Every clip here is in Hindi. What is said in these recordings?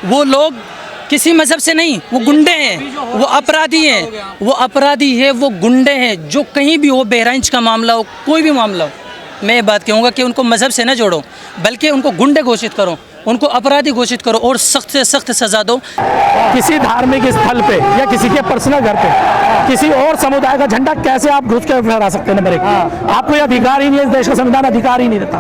वो लोग किसी मज़हब से नहीं, वो गुंडे हैं, वो अपराधी हैं, वो अपराधी है, वो गुंडे हैं। जो कहीं भी हो, बहराइच का मामला हो, कोई भी मामला हो, मैं ये बात कहूँगा कि उनको मज़हब से ना जोड़ो, बल्कि उनको गुंडे घोषित करो, उनको अपराधी घोषित करो और सख्त से सख्त सज़ा दो। किसी धार्मिक स्थल पे या किसी के पर्सनल घर पे किसी और समुदाय का झंडा कैसे आप घुस के फहरा सकते हैं? नंबर एक, आपको ये अधिकार ही नहीं है, इस देश का संविधान अधिकार ही नहीं देता।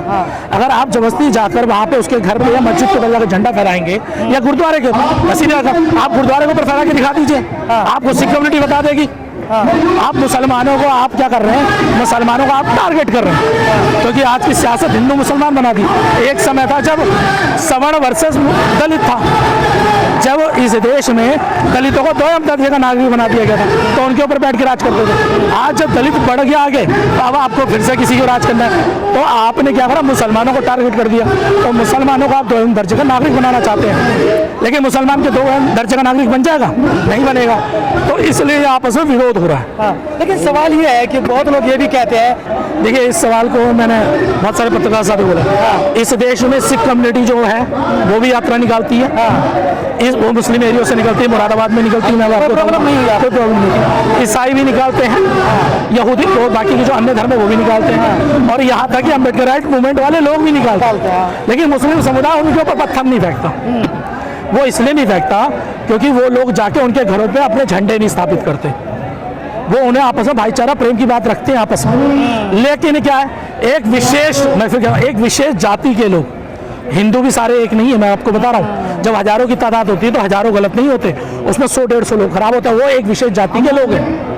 अगर आप जबरदस्ती जाकर वहाँ पे उसके घर पे या मस्जिद के बदला झंडा फहराएंगे या गुरुद्वारे के आप गुरुद्वारे के ऊपर फहरा के दिखा दीजिए, आपको सिक्योरिटी बता देगी। आप मुसलमानों को आप क्या कर रहे हैं? मुसलमानों को आप टारगेट कर रहे हैं, क्योंकि आज की सियासत हिंदू मुसलमान बना दी। एक समय था जब सवर्ण वर्सेस दलित था, जब इस देश में दलितों को दोयम दर्जे का नागरिक बना दिया गया था, तो उनके ऊपर बैठ के राज करते थे। आज जब दलित बढ़ गया आगे, तो अब आपको फिर से किसी को राज करना है, तो आपने क्या करा? मुसलमानों को टारगेट कर दिया। तो मुसलमानों को आप दोयम दर्जे का नागरिक बनाना चाहते हैं, लेकिन मुसलमान के दोयम दर्जे का नागरिक बन जाएगा? नहीं बनेगा। तो इसलिए आपस में विरोध हो रहा है। लेकिन सवाल ये है कि बहुत लोग ये भी कहते हैं, देखिए इस सवाल को मैंने बहुत सारे पत्रकार साथी बोला, इस देश में सिख कम्युनिटी जो है वो भी यात्रा निकालती है, वो मुस्लिम एरिया से निकलती है, मुरादाबाद में निकलती है, कोई प्रॉब्लम नहीं। ईसाई भी निकालते हैं, यहूदी और बाकी के जो अन्य धर्म है वो भी निकालते हैं, और यहाँ तक कि अम्बेडकराइट मूवमेंट वाले लोग भी निकालते हैं। लेकिन मुस्लिम समुदाय उनके ऊपर पत्थर नहीं फेंकता। वो इसलिए नहीं फेंकता क्योंकि वो लोग जाके उनके घरों पे अपने झंडे नहीं स्थापित करते, वो उन्हें आपस में भाईचारा प्रेम की बात रखते हैं आपस में। लेकिन क्या है, एक विशेष जाति के लोग, हिंदू भी सारे एक नहीं है, मैं आपको बता रहा हूँ। जब हजारों की तादाद होती है तो हजारों गलत नहीं होते, उसमें 100-150 लोग खराब होते हैं। वो एक विशेष जाति के लोग हैं,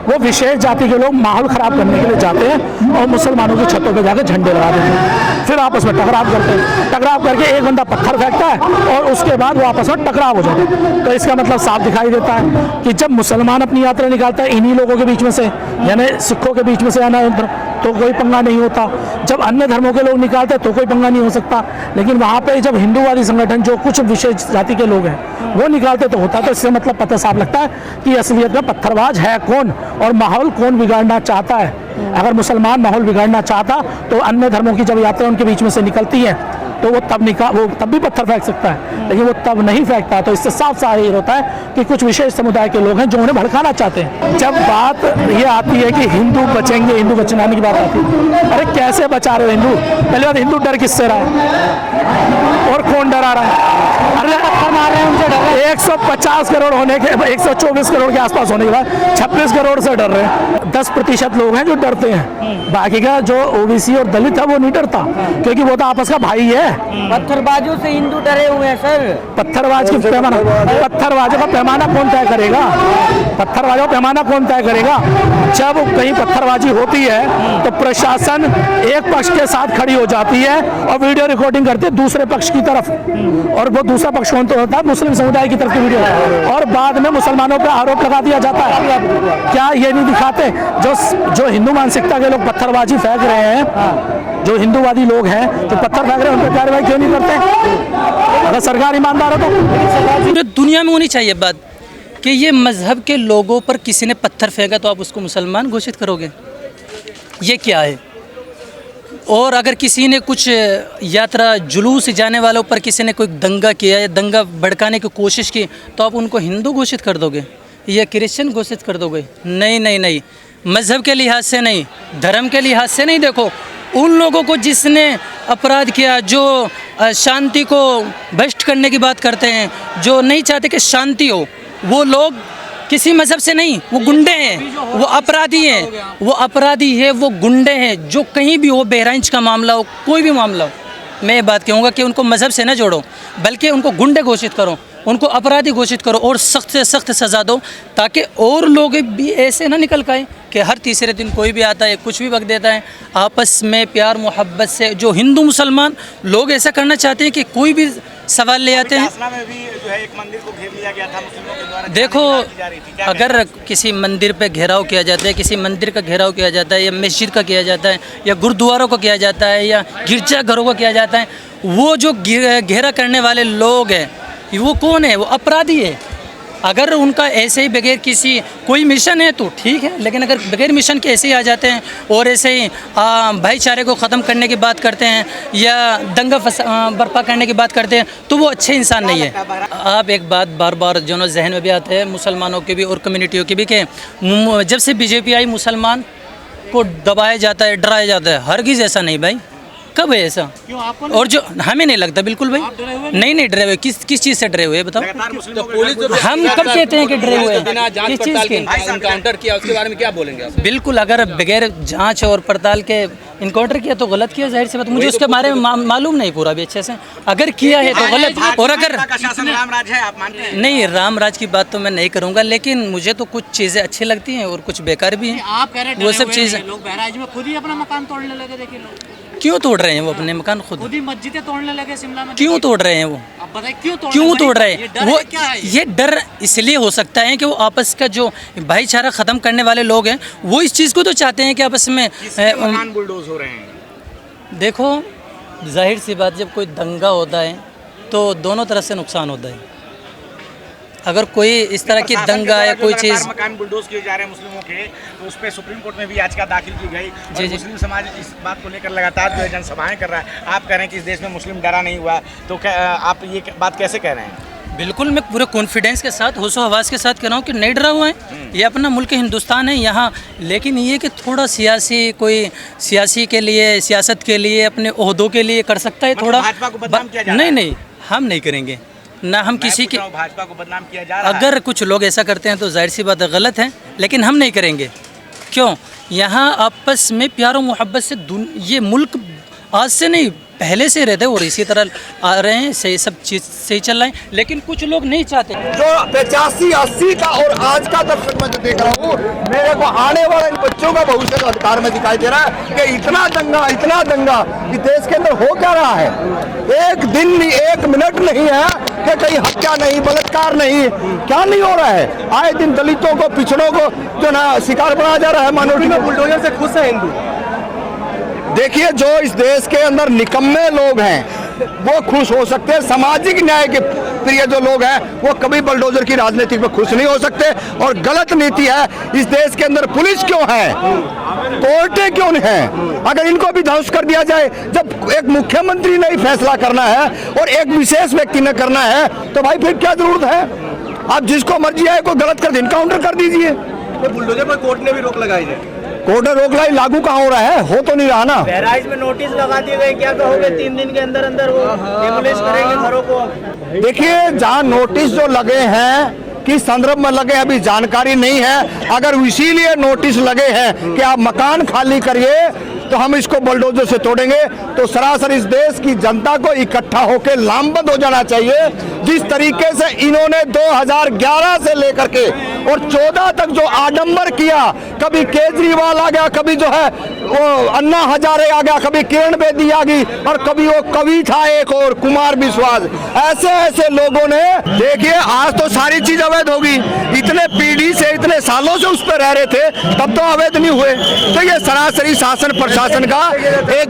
वो विशेष जाति के लोग माहौल खराब करने के लिए जाते हैं और मुसलमानों की छतों पे जाकर झंडे लगा देते हैं, फिर आपस में टकराव करते हैं। टकराव करके एक बंदा पत्थर फेंकता है और उसके बाद वो आपस में टकराव हो जाता है। तो इसका मतलब साफ दिखाई देता है कि जब मुसलमान अपनी यात्रा निकालता है इन्हीं लोगों के बीच में से, यानी सिखों के बीच में से आना, तो कोई पंगा नहीं होता। जब अन्य धर्मों के लोग निकालते हैं तो कोई पंगा नहीं हो सकता। लेकिन वहाँ पे जब हिंदूवादी संगठन जो कुछ विशेष जाति के लोग हैं वो निकालते तो होता। तो इससे मतलब पता साफ लगता है कि असलियत में पत्थरबाज है कौन और माहौल कौन बिगाड़ना चाहता है। अगर मुसलमान माहौल बिगाड़ना चाहता तो अन्य धर्मों की जब यात्रा उनके बीच में से निकलती है तो वो तब भी पत्थर फेंक सकता है, लेकिन वो तब नहीं फेंकता। तो इससे साफ जाहिर होता है कि कुछ विशेष समुदाय के लोग हैं जो उन्हें भड़काना चाहते हैं। जब बात ये आती है कि हिंदू बचेंगे, हिंदू बचाने की बात आती है, अरे कैसे बचा रहे हो हिंदू? पहले बात, हिंदू डर किससे रहा है और कौन डरा रहा है? अरे 150 करोड़ होने के, 124 करोड़ के आसपास होने के बाद 26 करोड़ से डर रहे हैं। 10% लोग हैं जो डरते हैं, बाकी का जो ओबीसी और दलित है वो नहीं डरता, क्योंकि वो तो आपस का भाई है। पत्थरबाजों से हिंदू डरे हुए हैं सर। पत्थरबाजों का पैमाना कौन तय करेगा? पत्थरबाजों का पैमाना कौन तय करेगा? जब कहीं पत्थरबाजी होती है तो प्रशासन एक पक्ष के साथ खड़ी हो जाती है और वीडियो रिकॉर्डिंग करती है दूसरे पक्ष की तरफ, और वो दूसरा पक्ष कौन तो होता है? मुस्लिम समुदाय की तरफ की वीडियो, और बाद में मुसलमानों पर आरोप लगा दिया जाता है। क्या ये नहीं दिखाते जो हिंदू मानसिकता के लोग पत्थरबाजी फेंक रहे हैं, जो हिंदूवादी लोग हैं जो पत्थर फेंक रहे हैं, उन पर कार्रवाई क्यों नहीं करते? अगर सरकार ईमानदार हो तो पूरे दुनिया में होनी चाहिए बात कि ये मज़हब के लोगों पर किसी ने पत्थर फेंका तो आप उसको मुसलमान घोषित करोगे? ये क्या है? और अगर किसी ने कुछ यात्रा जुलूस जाने वालों पर किसी ने कोई दंगा किया या दंगा भड़काने की कोशिश की तो आप उनको हिंदू घोषित कर दोगे या क्रिश्चियन घोषित कर दोगे? नहीं नहीं नहीं, मज़हब के लिहाज से नहीं, धर्म के लिहाज से नहीं। देखो उन लोगों को जिसने अपराध किया, जो शांति को भ्रष्ट करने की बात करते हैं, जो नहीं चाहते कि शांति हो, वो लोग किसी मज़हब से नहीं, वो गुंडे हैं, वो अपराधी हैं, वो अपराधी है, वो गुंडे हैं। जो कहीं भी हो, बहराइच का मामला हो, कोई भी मामला हो, मैं ये बात कहूँगा कि उनको मज़हब से ना जोड़ो, बल्कि उनको गुंडे घोषित करो, उनको अपराधी घोषित करो और सख्त से सख्त सज़ा दो, ताकि और लोग भी ऐसे ना निकल पाए कि हर तीसरे दिन कोई भी आता है कुछ भी बक देता है। आपस में प्यार मोहब्बत से जो हिंदू मुसलमान लोग ऐसा करना चाहते हैं कि कोई भी सवाल ले आते हैं। में भी जो है एक मंदिर को घेर लिया गया था मुस्लिमों के द्वारा। देखो अगर किसी मंदिर पे घेराव किया जाता है, किसी मंदिर का घेराव किया जाता है, या मस्जिद का किया जाता है, या गुरुद्वारों का किया जाता है, या गिरजाघरों का किया जाता है, वो जो घेरा करने वाले लोग हैं वो कौन है? वो अपराधी है, अगर उनका ऐसे ही बगैर किसी कोई मिशन है तो ठीक है, लेकिन अगर बगैर मिशन के ऐसे ही आ जाते हैं और ऐसे ही भाईचारे को ख़त्म करने की बात करते हैं या दंगा बर्पा करने की बात करते हैं तो वो अच्छे इंसान नहीं है। आप एक बात बार बार जो ना जहन में भी आते हैं मुसलमानों के भी और कम्युनिटियों के भी कि जब से बीजेपी आई मुसलमान को दबाया जाता है, डराया जाता है। हरगिज़ ऐसा नहीं भाई, कब है ऐसा? क्यों आपको और जो हमें नहीं लगता बिल्कुल भाई। नहीं डरे हुए। किस चीज़ से डरे हुए बताओ? हम कब कहते हैं कि डरे हुए हैं? किस चीज़ के इनकाउंटर किया उसके बारे में क्या बोलेंगे आप? बिल्कुल, अगर बगैर जांच और पड़ताल के इनकाउंटर किया तो गलत किया, जाहिर सी बात। मुझे उसके बारे में मालूम नहीं पूरा भी अच्छे से। अगर किया है तो गलत, और अगर शासन राम राज है, आप मानते हैं? नहीं, राम राज की बात तो मैं नहीं करूँगा, लेकिन मुझे तो कुछ चीज़ें अच्छी लगती हैं और कुछ बेकार भी हैं। आप कह रहे हैं वो सब चीज़ें लोग बहराइच में खुद ही अपना मकान तोड़ने लगे। देखिए लोग क्यों तोड़ रहे हैं वो अपने मकान खुद ही मस्जिदें तोड़ने लगे शिमला में। क्यों तोड़ रहे हैं वो? अब बताइए क्यों तोड़ रहे हैं वो? क्या है ये डर इसलिए हो सकता है कि वो आपस का जो भाईचारा ख़त्म करने वाले लोग हैं वो इस चीज़ को तो चाहते हैं कि आपस में मकान बुलडोज हो रहे हैं। देखो, जाहिर सी बात, जब कोई दंगा होता है तो दोनों तरफ से नुकसान होता है। अगर कोई इस तरह की दंगा या कोई चीज़, मकान बुलडोज किए जा रहे हैं मुस्लिमों के, तो उस पर सुप्रीम कोर्ट में भी याचिका दाखिल की गई। और मुस्लिम समाज इस बात को लेकर लगातार जो है जनसभाएं कर रहा है। आप कह रहे हैं कि इस देश में मुस्लिम डरा नहीं हुआ, तो आप ये बात कैसे कह रहे हैं? बिल्कुल, मैं पूरे कॉन्फिडेंस के साथ, होशो हवास के साथ कह रहा हूँ कि नहीं डरा हुआ है। ये अपना मुल्क हिंदुस्तान है यहाँ, लेकिन ये कि थोड़ा सियासी के लिए, सियासत के लिए, अपने ओहदों के लिए कर सकता है थोड़ा। भाजपा को बदनाम किया जा रहा है? नहीं, हम नहीं करेंगे ना, हम किसी के। भाजपा को बदनाम किया जा रहा है। अगर कुछ लोग ऐसा करते हैं तो जाहिर सी बात गलत है, लेकिन हम नहीं करेंगे। क्यों? यहाँ आपस में प्यार और मोहब्बत से ये मुल्क आज से नहीं पहले से रहते और इसी तरह आ रहे हैं, सही सब चीज़ सही चल रहा है, लेकिन कुछ लोग नहीं चाहते। जो 85-80 का और आज का दर्शक मैं जो देख रहा हूँ, मेरे को आने वाले इन बच्चों का भविष्य का अधिकार में दिखाई दे रहा है कि इतना दंगा इस देश के अंदर हो क्या रहा है। एक दिन नहीं, एक मिनट नहीं है कि कहीं हत्या नहीं, बलात्कार नहीं, क्या नहीं हो रहा है। आए दिन दलितों को, पिछड़ों को जो ना शिकार बनाया जा रहा है। माइनॉरिटी में बुलडोजर से खुश है हिंदू। देखिए, जो इस देश के अंदर निकम्मे लोग हैं वो खुश हो सकते हैं, सामाजिक न्याय के प्रिय जो लोग हैं वो कभी बुलडोजर की राजनीति में खुश नहीं हो सकते। और गलत नीति है इस देश के अंदर। पुलिस क्यों है, कोर्टें क्यों नहीं है? अगर इनको भी ध्वस्त कर दिया जाए, जब एक मुख्यमंत्री ने ही फैसला करना है और एक विशेष व्यक्ति ने करना है, तो भाई फिर क्या जरूरत है? आप जिसको मर्जी आए को गलत कर इनकाउंटर कर दीजिए। तो बुलडोजर पर कोर्ट ने भी रोक लगाई है। कोर्ट ने रोक लाई, लागू कहाँ हो रहा है? हो तो नहीं रहा ना। बहराइच में नोटिस लगा दिए गए, क्या कहोगे? 3 दिन के अंदर अंदर वो डेमोलिश करेंगे घरों को। देखिए, जहाँ नोटिस जो लगे हैं किस संदर्भ में लगे अभी जानकारी नहीं है। अगर इसीलिए नोटिस लगे हैं कि आप मकान खाली करिए तो हम इसको बुलडोजर से तोड़ेंगे, तो सरासर इस देश की जनता को इकट्ठा होकर लामबंद हो जाना चाहिए। जिस तरीके से इन्होंने 2011 से लेकर के और 14 तक जो आडंबर किया, कभी केजरीवाल आ गया, कभी जो है वो अन्ना हजारे आ गया, कभी किरण बेदी आ गई, और कभी वो कवि था एक और कुमार विश्वास। ऐसे लोगों ने, देखिए आज तो सारी चीज अवैध होगी। इतने पीढ़ी से, इतने सालों से उस पर रह रहे थे, तब तो अवैध नहीं हुए। तो ये सरासरी शासन प्रशासन का एक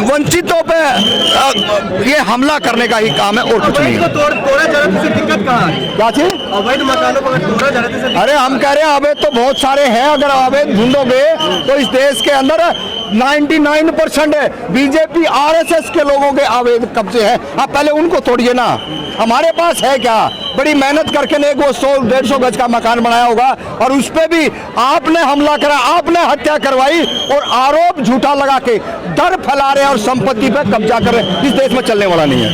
वंचितों पे ये हमला करने का ही काम है और कुछ नहीं। तोड़ा जा रहा है, दिक्कत कहाँ है? क्या चीज? अवैध मकानों को तोड़ा जा रहा है। अरे हम कह रहे हैं अवैध तो बहुत सारे हैं। अगर अवैध ढूंढोगे तो इस देश के अंदर 99% है बीजेपी RSS के लोगों के अवैध कब्जे हैं। आप पहले उनको तोड़िए ना। हमारे पास है क्या? बड़ी मेहनत करके ने वो 100-150 गज का मकान बनाया होगा और उस पर भी आपने हमला करा, आपने हत्या करवाई और आरोप झूठा लगा के डर फैला रहे हैं और संपत्ति पर कब्जा कर रहे हैं। इस देश में चलने वाला नहीं है।